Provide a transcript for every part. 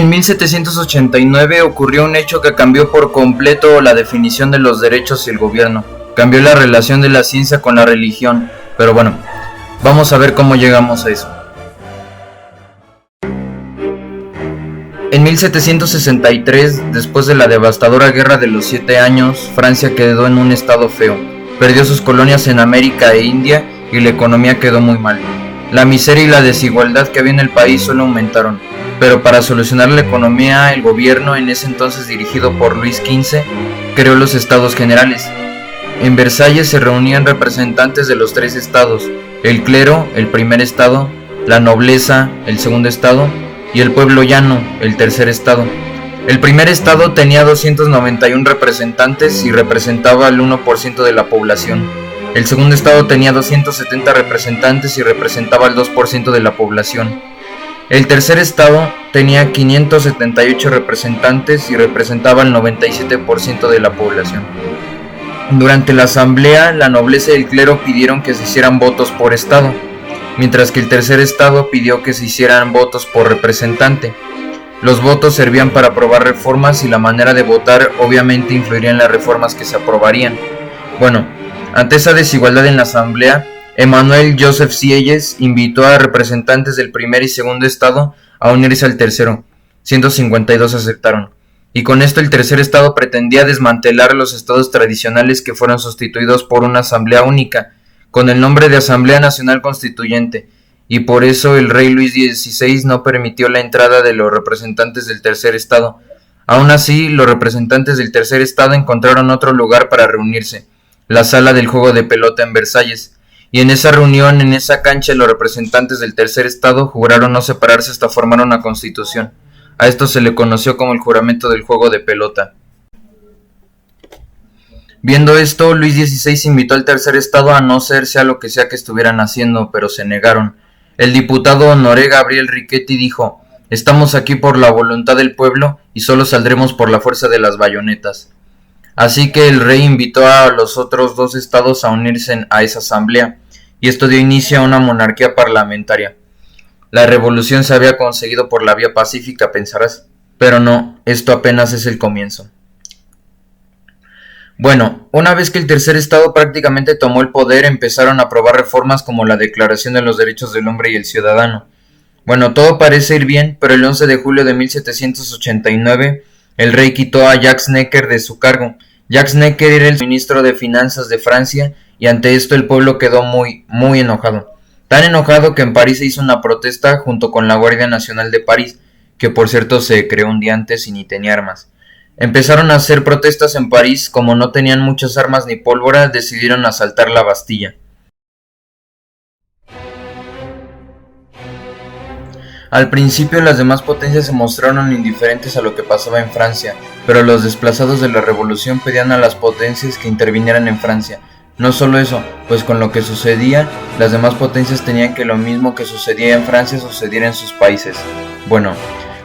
En 1789 ocurrió un hecho que cambió por completo la definición de los derechos y el gobierno. Cambió la relación de la ciencia con la religión. Pero bueno, vamos a ver cómo llegamos a eso. En 1763, después de la devastadora Guerra de los 7 años, Francia quedó en un estado feo. Perdió sus colonias en América e India y la economía quedó muy mal. La miseria y la desigualdad que había en el país solo aumentaron. Pero para solucionar la economía, el gobierno, en ese entonces dirigido por Luis XV, creó los Estados Generales. En Versalles se reunían representantes de los 3 estados: el clero, el primer estado; la nobleza, el segundo estado; y el pueblo llano, el tercer estado. El primer estado tenía 291 representantes y representaba el 1% de la población. El segundo estado tenía 270 representantes y representaba el 2% de la población. El tercer estado tenía 578 representantes y representaba el 97% de la población. Durante la asamblea, la nobleza y el clero pidieron que se hicieran votos por estado, mientras que el tercer estado pidió que se hicieran votos por representante. Los votos servían para aprobar reformas y la manera de votar obviamente influiría en las reformas que se aprobarían. Bueno, ante esa desigualdad en la asamblea, Emmanuel Joseph Sieyès invitó a representantes del primer y segundo estado a unirse al tercero. 152 aceptaron, y con esto el tercer estado pretendía desmantelar los estados tradicionales que fueron sustituidos por una asamblea única, con el nombre de Asamblea Nacional Constituyente, y por eso el rey Luis XVI no permitió la entrada de los representantes del tercer estado. Aún así, los representantes del tercer estado encontraron otro lugar para reunirse: la sala del juego de pelota en Versalles. Y en esa reunión, en esa cancha, los representantes del tercer estado juraron no separarse hasta formar una constitución. A esto se le conoció como el juramento del juego de pelota. Viendo esto, Luis XVI invitó al tercer estado a no hacerse a lo que sea que estuvieran haciendo, pero se negaron. El diputado Honoré Gabriel Riquetti dijo: «Estamos aquí por la voluntad del pueblo y solo saldremos por la fuerza de las bayonetas». Así que el rey invitó a los otros 2 estados a unirse a esa asamblea, y esto dio inicio a una monarquía parlamentaria. La revolución se había conseguido por la vía pacífica, pensarás, pero no, esto apenas es el comienzo. Bueno, una vez que el tercer estado prácticamente tomó el poder, empezaron a aprobar reformas como la Declaración de los Derechos del Hombre y el Ciudadano. Bueno, todo parece ir bien, pero el 11 de julio de 1789, el rey quitó a Jacques Necker de su cargo. Jacques Necker era el ministro de Finanzas de Francia, y ante esto el pueblo quedó muy enojado. Tan enojado que en París se hizo una protesta junto con la Guardia Nacional de París, que por cierto se creó un día antes y ni tenía armas. Empezaron a hacer protestas en París. Como no tenían muchas armas ni pólvora, decidieron asaltar la Bastilla. Al principio las demás potencias se mostraron indiferentes a lo que pasaba en Francia, pero los desplazados de la revolución pedían a las potencias que intervinieran en Francia. No solo eso, pues con lo que sucedía, las demás potencias tenían que lo mismo que sucedía en Francia sucediera en sus países. Bueno,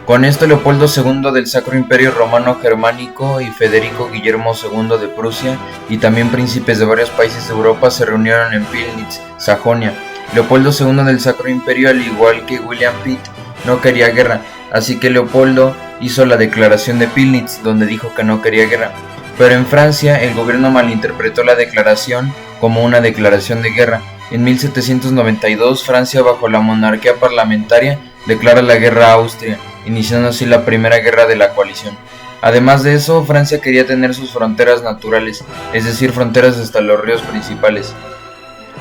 con esto Leopoldo II del Sacro Imperio Romano Germánico y Federico Guillermo II de Prusia, y también príncipes de varios países de Europa, se reunieron en Pillnitz, Sajonia. Leopoldo II del Sacro Imperio, al igual que William Pitt, no quería guerra, así que Leopoldo hizo la declaración de Pillnitz, donde dijo que no quería guerra. Pero en Francia, el gobierno malinterpretó la declaración como una declaración de guerra. En 1792, Francia, bajo la monarquía parlamentaria, declara la guerra a Austria, iniciando así la primera guerra de la coalición. Además de eso, Francia quería tener sus fronteras naturales, es decir, fronteras hasta los ríos principales.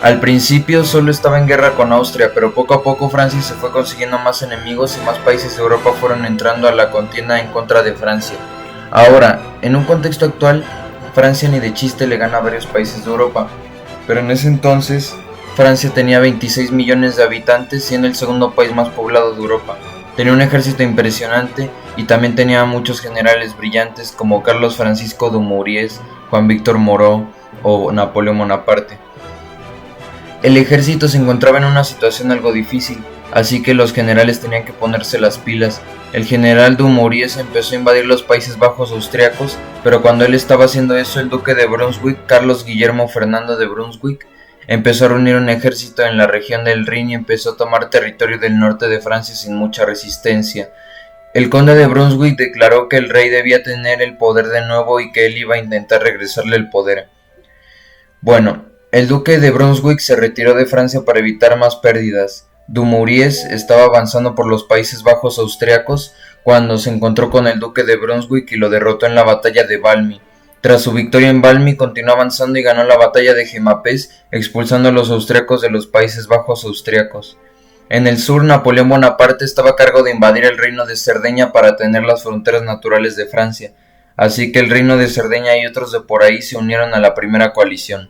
Al principio solo estaba en guerra con Austria, pero poco a poco Francia se fue consiguiendo más enemigos y más países de Europa fueron entrando a la contienda en contra de Francia. Ahora, en un contexto actual, Francia ni de chiste le gana a varios países de Europa, pero en ese entonces Francia tenía 26 millones de habitantes, siendo el segundo país más poblado de Europa. Tenía un ejército impresionante y también tenía muchos generales brillantes como Carlos Francisco Dumouriez, Juan Víctor Moreau o Napoleón Bonaparte. El ejército se encontraba en una situación algo difícil, así que los generales tenían que ponerse las pilas. El general Dumouriez empezó a invadir los Países Bajos austriacos, pero cuando él estaba haciendo eso, el duque de Brunswick, Carlos Guillermo Fernando de Brunswick, empezó a reunir un ejército en la región del Rin y empezó a tomar territorio del norte de Francia sin mucha resistencia. El conde de Brunswick declaró que el rey debía tener el poder de nuevo y que él iba a intentar regresarle el poder. Bueno, el duque de Brunswick se retiró de Francia para evitar más pérdidas. Dumouriez estaba avanzando por los Países Bajos austriacos cuando se encontró con el duque de Brunswick y lo derrotó en la batalla de Valmy. Tras su victoria en Valmy, continuó avanzando y ganó la batalla de Jemmapes, expulsando a los austriacos de los Países Bajos austriacos. En el sur, Napoleón Bonaparte estaba a cargo de invadir el reino de Cerdeña para tener las fronteras naturales de Francia, así que el reino de Cerdeña y otros de por ahí se unieron a la primera coalición.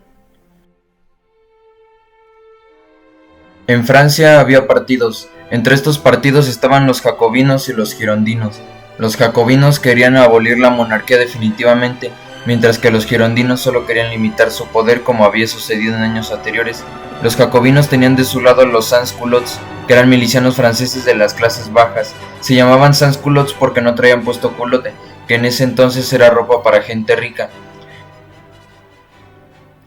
En Francia había partidos. Entre estos partidos estaban los jacobinos y los girondinos. Los jacobinos querían abolir la monarquía definitivamente, mientras que los girondinos solo querían limitar su poder como había sucedido en años anteriores. Los jacobinos tenían de su lado los sans-culottes, que eran milicianos franceses de las clases bajas. Se llamaban sans-culottes porque no traían puesto culote, que en ese entonces era ropa para gente rica.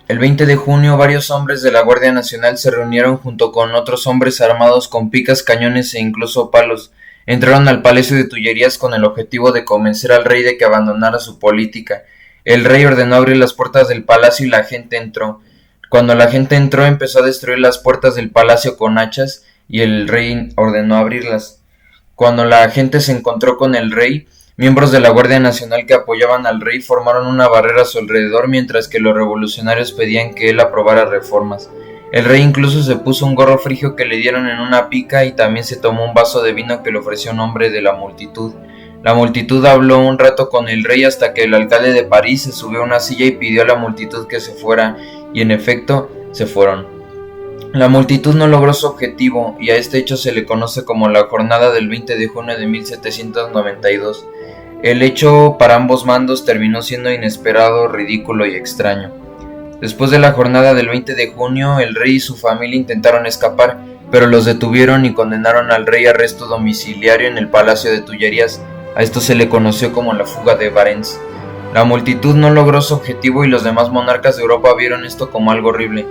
El 20 de junio varios hombres de la Guardia Nacional se reunieron junto con otros hombres armados con picas, cañones e incluso palos. Entraron al Palacio de Tullerías con el objetivo de convencer al rey de que abandonara su política. El rey ordenó abrir las puertas del palacio y la gente entró. Cuando la gente entró, empezó a destruir las puertas del palacio con hachas y el rey ordenó abrirlas. Cuando la gente se encontró con el rey, miembros de la Guardia Nacional que apoyaban al rey formaron una barrera a su alrededor mientras que los revolucionarios pedían que él aprobara reformas. El rey incluso se puso un gorro frigio que le dieron en una pica y también se tomó un vaso de vino que le ofreció un hombre de la multitud. La multitud habló un rato con el rey hasta que el alcalde de París se subió a una silla y pidió a la multitud que se fuera, y en efecto se fueron. La multitud no logró su objetivo y a este hecho se le conoce como la jornada del 20 de junio de 1792. El hecho para ambos bandos terminó siendo inesperado, ridículo y extraño. Después de la jornada del 20 de junio, el rey y su familia intentaron escapar, pero los detuvieron y condenaron al rey a arresto domiciliario en el Palacio de Tullerías. A esto se le conoció como la fuga de Varens. La multitud no logró su objetivo y los demás monarcas de Europa vieron esto como algo horrible.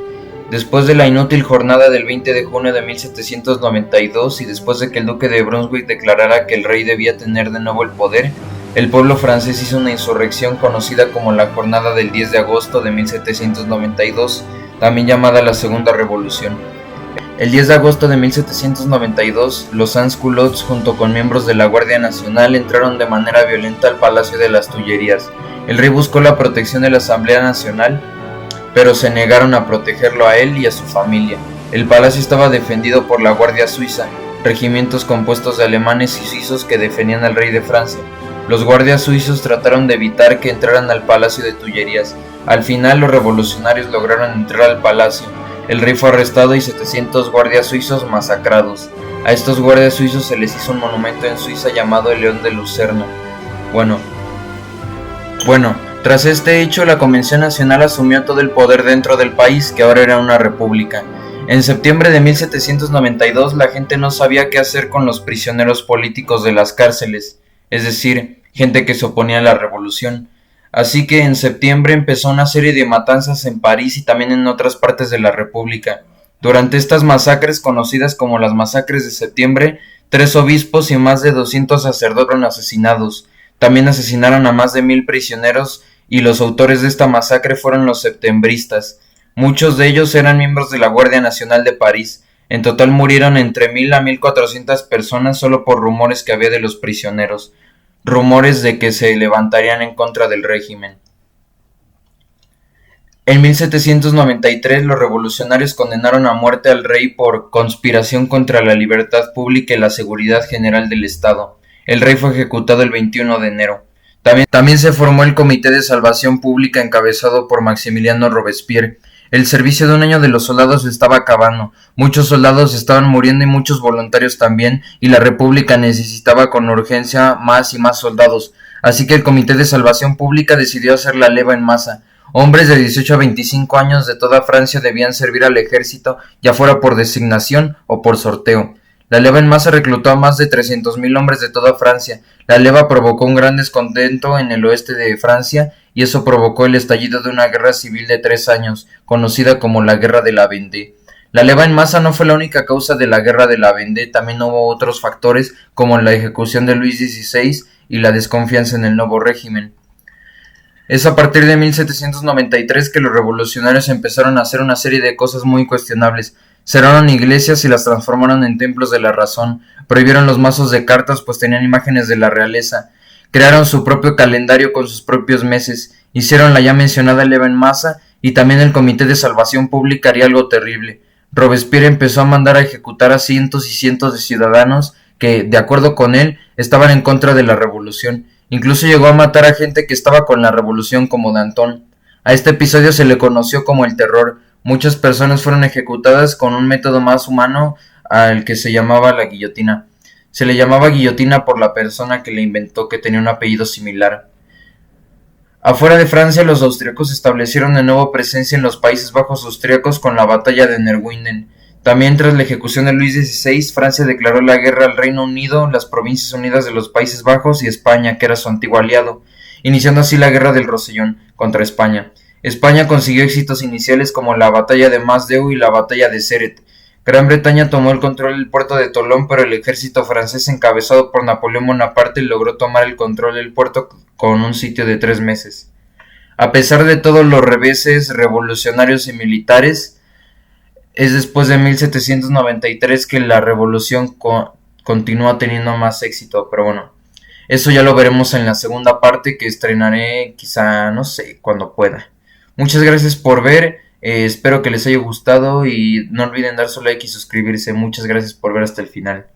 Después de la inútil jornada del 20 de junio de 1792 y después de que el duque de Brunswick declarara que el rey debía tener de nuevo el poder, el pueblo francés hizo una insurrección conocida como la jornada del 10 de agosto de 1792, también llamada la Segunda Revolución. El 10 de agosto de 1792, los sans-culottes junto con miembros de la Guardia Nacional entraron de manera violenta al Palacio de las Tullerías. El rey buscó la protección de la Asamblea Nacional, pero se negaron a protegerlo a él y a su familia. El palacio estaba defendido por la Guardia Suiza, regimientos compuestos de alemanes y suizos que defendían al rey de Francia. Los guardias suizos trataron de evitar que entraran al Palacio de Tullerías. Al final, los revolucionarios lograron entrar al palacio. El rey fue arrestado y 700 guardias suizos masacrados. A estos guardias suizos se les hizo un monumento en Suiza llamado el León de Lucerna. Bueno, tras este hecho, la Convención Nacional asumió todo el poder dentro del país, que ahora era una república. En septiembre de 1792, la gente no sabía qué hacer con los prisioneros políticos de las cárceles, es decir, gente que se oponía a la revolución. Así que en septiembre empezó una serie de matanzas en París y también en otras partes de la República. Durante estas masacres, conocidas como las masacres de septiembre, 3 obispos y más de 200 sacerdotes fueron asesinados. También asesinaron a más de 1000 prisioneros y los autores de esta masacre fueron los septembristas. Muchos de ellos eran miembros de la Guardia Nacional de París. En total murieron entre 1000 a 1400 personas solo por rumores que había de los prisioneros. Rumores de que se levantarían en contra del régimen. En 1793 los revolucionarios condenaron a muerte al rey por conspiración contra la libertad pública y la seguridad general del Estado. El rey fue ejecutado el 21 de enero. También se formó el Comité de Salvación Pública encabezado por Maximiliano Robespierre. El servicio de un año de los soldados se estaba acabando, muchos soldados estaban muriendo y muchos voluntarios también, y la República necesitaba con urgencia más y más soldados, así que el Comité de Salvación Pública decidió hacer la leva en masa. Hombres de 18 a 25 años de toda Francia debían servir al ejército, ya fuera por designación o por sorteo. La leva en masa reclutó a más de 300.000 hombres de toda Francia. La leva provocó un gran descontento en el oeste de Francia y eso provocó el estallido de una guerra civil de 3 años, conocida como la Guerra de la Vendée. La leva en masa no fue la única causa de la Guerra de la Vendée, también hubo otros factores como la ejecución de Luis XVI y la desconfianza en el nuevo régimen. Es a partir de 1793 que los revolucionarios empezaron a hacer una serie de cosas muy cuestionables. Cerraron iglesias y las transformaron en templos de la razón, prohibieron los mazos de cartas pues tenían imágenes de la realeza, crearon su propio calendario con sus propios meses, hicieron la ya mencionada leva en masa y también el Comité de Salvación Pública haría algo terrible. Robespierre empezó a mandar a ejecutar a cientos y cientos de ciudadanos que, de acuerdo con él, estaban en contra de la revolución. Incluso llegó a matar a gente que estaba con la revolución como Danton. A este episodio se le conoció como el terror. Muchas personas fueron ejecutadas con un método más humano al que se llamaba la guillotina. Se le llamaba guillotina por la persona que le inventó, que tenía un apellido similar. Afuera de Francia, los austríacos establecieron de nuevo presencia en los Países Bajos austríacos con la batalla de Nerwinden. También tras la ejecución de Luis XVI, Francia declaró la guerra al Reino Unido, las Provincias Unidas de los Países Bajos y España, que era su antiguo aliado, iniciando así la Guerra del Rosellón contra España. España consiguió éxitos iniciales como la batalla de Masdeu y la batalla de Ceret. Gran Bretaña tomó el control del puerto de Tolón, pero el ejército francés encabezado por Napoleón Bonaparte logró tomar el control del puerto con un sitio de 3 meses. A pesar de todos los reveses revolucionarios y militares, es después de 1793 que la revolución continúa teniendo más éxito, pero bueno, eso ya lo veremos en la segunda parte que estrenaré quizá, no sé, cuando pueda. Muchas gracias por ver, espero que les haya gustado y no olviden dar su like y suscribirse. Muchas gracias por ver hasta el final.